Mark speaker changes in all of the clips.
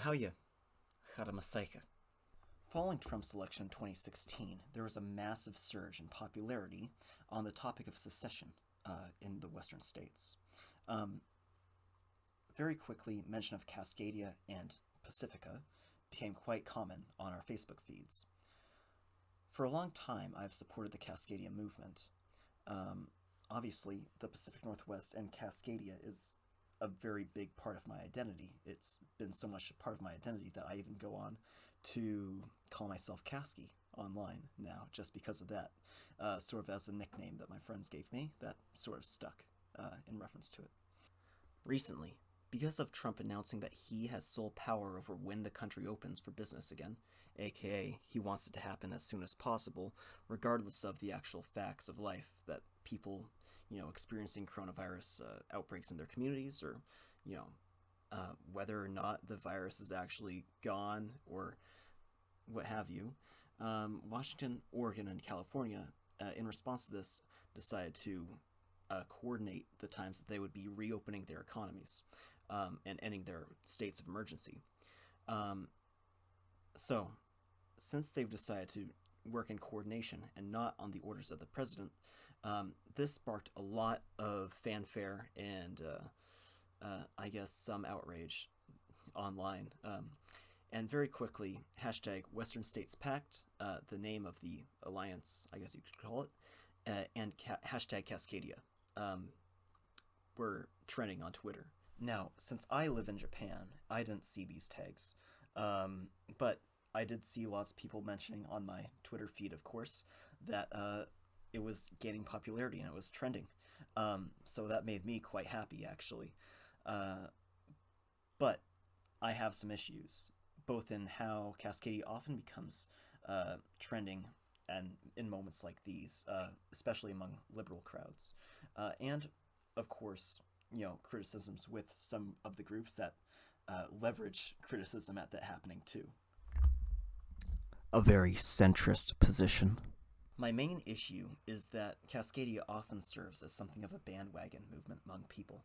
Speaker 1: how you? Haramasaika. Following Trump's election in 2016, there was a massive surge in popularity on the topic of secession in the western states. Um, Very quickly, mention of Cascadia and Pacifica became quite common on our Facebook feeds. For a long time, I've supported the Cascadia movement. Um, Obviously, the Pacific Northwest and Cascadia is a very big part of my identity. It's been so much a part of my identity that I even go on to call myself Kasky online now, just because of that, sort of as a nickname that my friends gave me that sort of stuck in reference to it. Recently, because of Trump announcing that he has sole power over when the country opens for business again, aka he wants it to happen as soon as possible, regardless of the actual facts of life that people, experiencing coronavirus outbreaks in their communities, or, you know, whether or not the virus is actually gone or what have you. Washington, Oregon, and California, in response to this, decided to coordinate the times that they would be reopening their economies and ending their states of emergency. Um, so, since they've decided to work in coordination and not on the orders of the president, this sparked a lot of fanfare and I guess some outrage online. And very quickly, hashtag Western States Pact, the name of the alliance, I guess you could call it, and hashtag Cascadia were trending on Twitter. Now, since I live in Japan, I didn't see these tags, but I did see lots of people mentioning on my Twitter feed, of course, that it was gaining popularity and it was trending. So that made me quite happy, actually. But I have some issues, both in how Cascadia often becomes trending and in moments like these, especially among liberal crowds, and of course, criticisms with some of the groups that leverage criticism at that happening too. A very centrist position. My main issue is that Cascadia often serves as something of a bandwagon movement among people.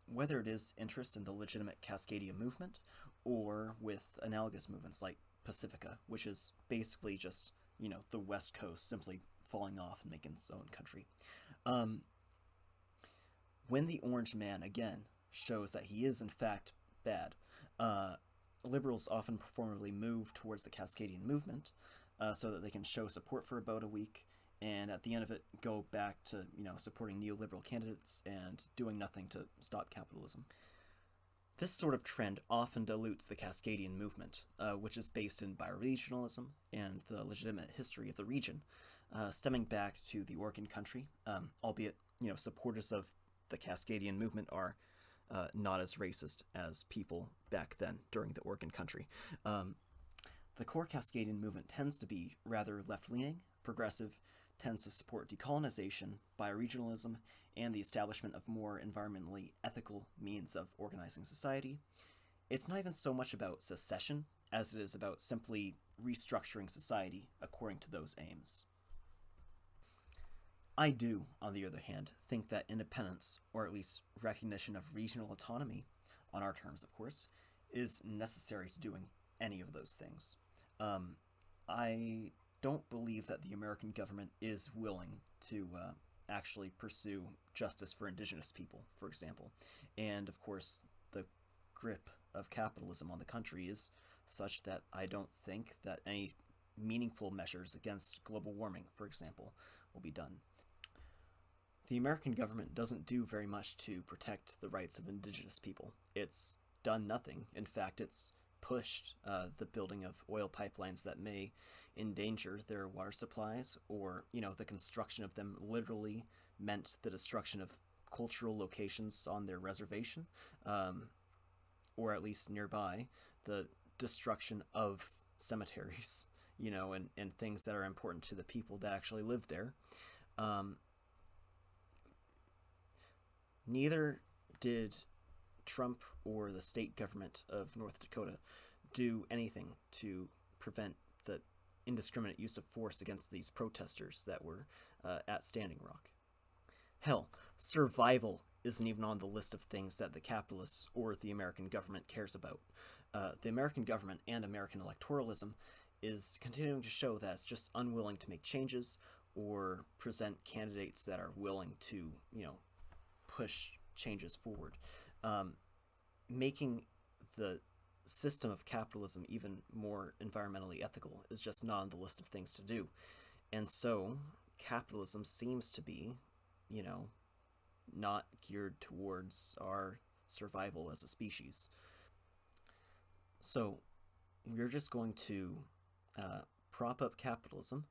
Speaker 1: Whether it is interest in the legitimate Cascadia movement or with analogous movements like Pacifica, which is basically just, the West Coast simply falling off and making its own country. When the Orange Man, again, shows that he is in fact bad, liberals often performatively move towards the Cascadian movement so that they can show support for about a week, and at the end of it go back to supporting neoliberal candidates and doing nothing to stop capitalism. This sort of trend often dilutes the Cascadian movement, which is based in bioregionalism and the legitimate history of the region, stemming back to the Oregon country, albeit supporters of the Cascadian movement are not as racist as people back then during the Oregon country. The core Cascadian movement tends to be rather left-leaning, progressive, tends to support decolonization, bioregionalism, and the establishment of more environmentally ethical means of organizing society. It's not even so much about secession as it is about simply restructuring society according to those aims. I do, on the other hand, think that independence, or at least recognition of regional autonomy, on our terms of course, is necessary to doing any of those things. I don't believe that the American government is willing to actually pursue justice for indigenous people, for example. And of course, the grip of capitalism on the country is such that I don't think that any meaningful measures against global warming, for example, will be done. The American government doesn't do very much to protect the rights of indigenous people. It's done nothing. In fact, it's pushed the building of oil pipelines that may endanger their water supplies, or, the construction of them literally meant the destruction of cultural locations on their reservation, or at least nearby, the destruction of cemeteries, and things that are important to the people that actually live there. Neither did Trump or the state government of North Dakota do anything to prevent the indiscriminate use of force against these protesters that were at Standing Rock. Hell, survival isn't even on the list of things that the capitalists or the American government cares about. The American government and American electoralism is continuing to show that it's just unwilling to make changes or present candidates that are willing to, push changes forward. Making the system of capitalism even more environmentally ethical is just not on the list of things to do. And so capitalism seems to be, not geared towards our survival as a species. So we're just going to prop up capitalism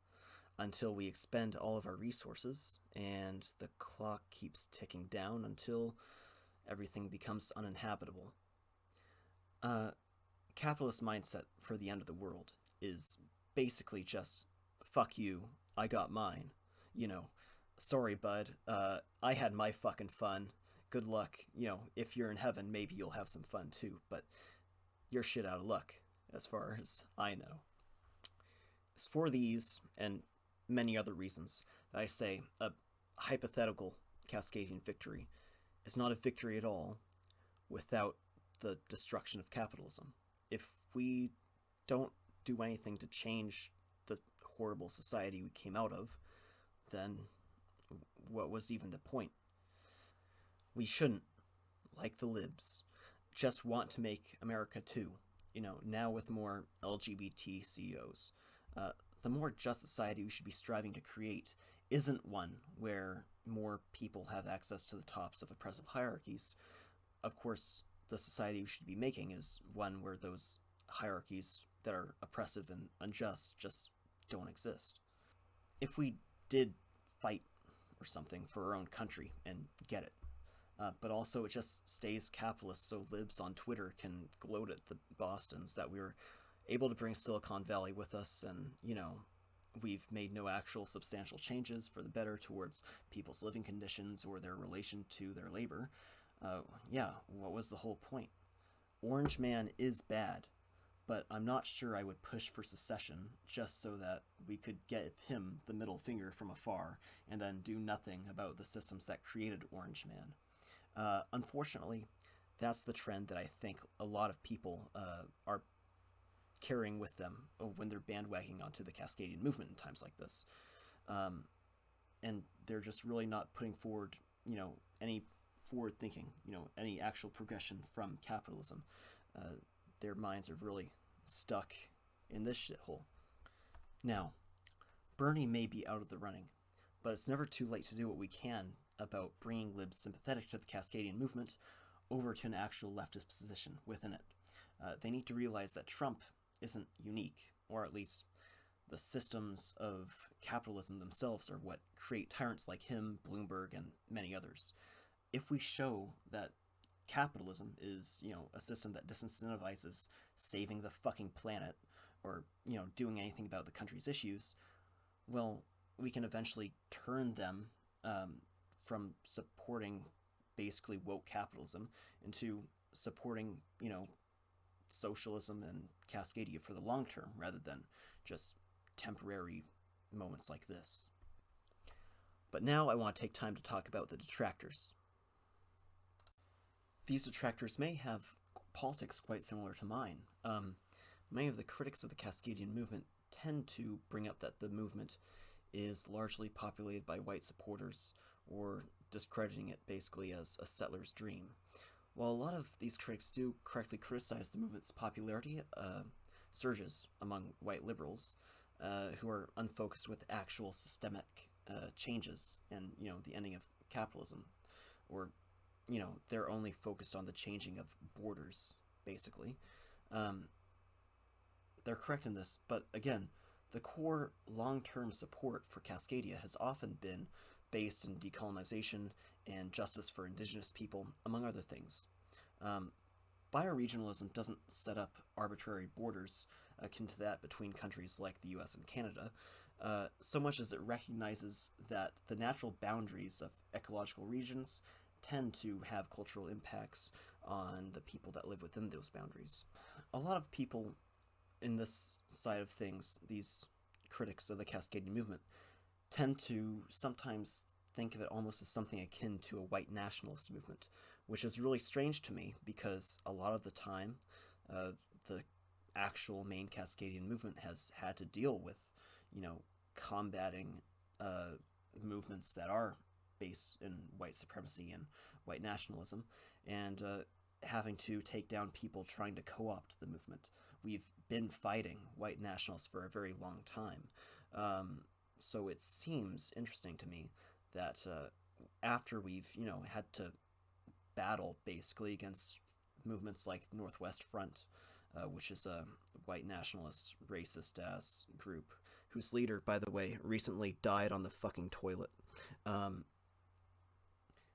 Speaker 1: until we expend all of our resources, and the clock keeps ticking down until everything becomes uninhabitable. Capitalist mindset for the end of the world is basically just, fuck you, I got mine. Sorry, bud, I had my fucking fun. Good luck. If you're in heaven, maybe you'll have some fun too, but you're shit out of luck, as far as I know. It's for these and many other reasons that I say a hypothetical Cascadian victory is not a victory at all without the destruction of capitalism. If we don't do anything to change the horrible society we came out of, then what was even the point? We shouldn't, like the libs, just want to make America too. Now with more LGBT CEOs. The more just society we should be striving to create isn't one where more people have access to the tops of oppressive hierarchies. Of course, the society we should be making is one where those hierarchies that are oppressive and unjust just don't exist. If we did fight or something for our own country and get it, but also it just stays capitalist so libs on Twitter can gloat at the Bostons that we were able to bring Silicon Valley with us, and, we've made no actual substantial changes for the better towards people's living conditions or their relation to their labor. What was the whole point? Orange Man is bad, but I'm not sure I would push for secession just so that we could give him the middle finger from afar and then do nothing about the systems that created Orange Man. Unfortunately, that's the trend that I think a lot of people are carrying with them when they're bandwagoning onto the Cascadian movement in times like this. And they're just really not putting forward, any forward thinking, any actual progression from capitalism. Their minds are really stuck in this shithole. Now, Bernie may be out of the running, but it's never too late to do what we can about bringing libs sympathetic to the Cascadian movement over to an actual leftist position within it. They need to realize that Trump isn't unique, or at least the systems of capitalism themselves are what create tyrants like him, Bloomberg, and many others. If we show that capitalism is, a system that disincentivizes saving the fucking planet or, doing anything about the country's issues, well, we can eventually turn them from supporting basically woke capitalism into supporting, socialism and Cascadia for the long term rather than just temporary moments like this. But now I want to take time to talk about the detractors. These detractors may have politics quite similar to mine. Many of the critics of the Cascadian movement tend to bring up that the movement is largely populated by white supporters, or discrediting it basically as a settler's dream. While a lot of these critics do correctly criticize the movement's popularity, surges among white liberals who are unfocused with actual systemic changes and, the ending of capitalism, or, they're only focused on the changing of borders, basically. They're correct in this, but again, the core long-term support for Cascadia has often been based in decolonization and justice for indigenous people, among other things. Bioregionalism doesn't set up arbitrary borders akin to that between countries like the US and Canada, so much as it recognizes that the natural boundaries of ecological regions tend to have cultural impacts on the people that live within those boundaries. A lot of people in this side of things, these critics of the Cascadian movement, tend to sometimes think of it almost as something akin to a white nationalist movement, which is really strange to me because a lot of the time the actual main Cascadian movement has had to deal with, combating movements that are based in white supremacy and white nationalism, and having to take down people trying to co-opt the movement. We've been fighting white nationalists for a very long time. So it seems interesting to me that after we've, had to battle basically against movements like Northwest Front, which is a white nationalist, racist-ass group, whose leader, by the way, recently died on the fucking toilet,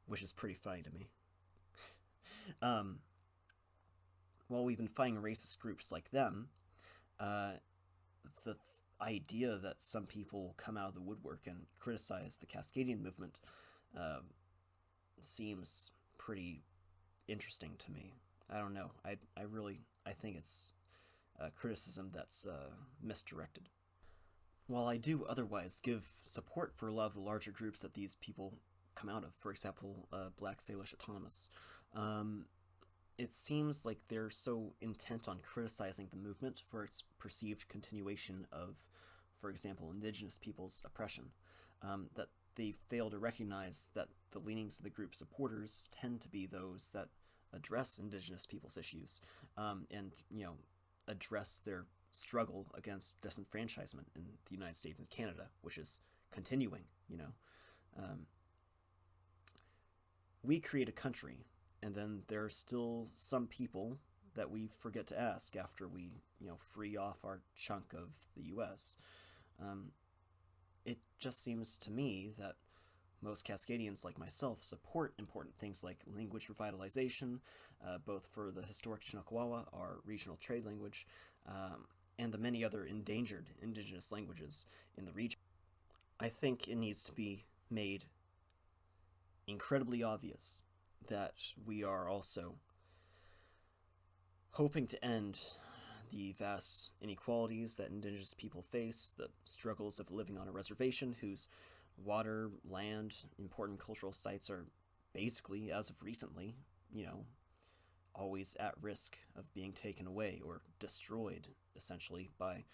Speaker 1: which is pretty funny to me. While we've been fighting racist groups like them, the idea that some people come out of the woodwork and criticize the Cascadian movement seems pretty interesting to me. I don't know. I think it's a criticism that's misdirected. While I do otherwise give support for a lot of the larger groups that these people come out of, for example, Black Salish Autonomous, it seems like they're so intent on criticizing the movement for its perceived continuation of, for example, indigenous people's oppression, that they fail to recognize that the leanings of the group's supporters tend to be those that address indigenous people's issues, and address their struggle against disenfranchisement in the United States and Canada, which is continuing. We create a country, and then there are still some people that we forget to ask after we, free off our chunk of the U.S. It just seems to me that most Cascadians, like myself, support important things like language revitalization, both for the historic Chinakawawa, our regional trade language, and the many other endangered indigenous languages in the region. I think it needs to be made incredibly obvious that we are also hoping to end the vast inequalities that indigenous people face, the struggles of living on a reservation whose water, land, important cultural sites are basically, as of recently, always at risk of being taken away or destroyed, essentially, by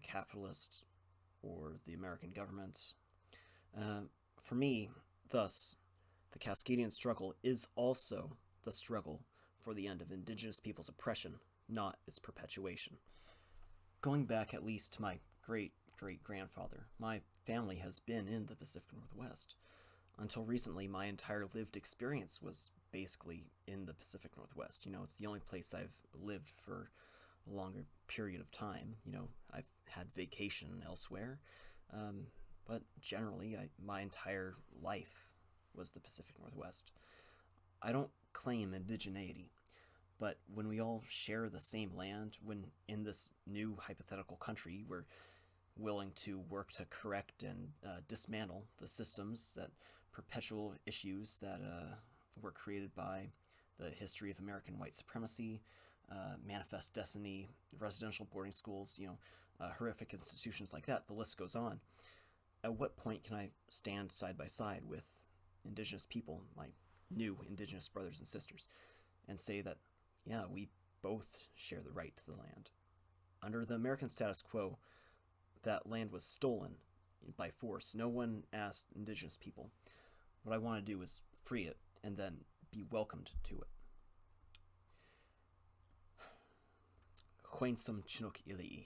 Speaker 1: capitalists or the American government. For me, thus, the Cascadian struggle is also the struggle for the end of indigenous people's oppression, not its perpetuation. Going back at least to my great-great-grandfather, my family has been in the Pacific Northwest. Until recently, my entire lived experience was basically in the Pacific Northwest. It's the only place I've lived for a longer period of time. I've had vacation elsewhere, but generally, my entire life was the Pacific Northwest. I don't claim indigeneity, but when we all share the same land, when in this new hypothetical country we're willing to work to correct and dismantle the systems that perpetual issues that were created by the history of American white supremacy, manifest destiny, residential boarding schools, horrific institutions like that, the list goes on. At what point can I stand side by side with indigenous people, my new indigenous brothers and sisters, and say that, yeah, we both share the right to the land? Under the American status quo, that land was stolen by force. No one asked indigenous people. What I want to do is free it and then be welcomed to it. Hwainsum Chinook Ilii.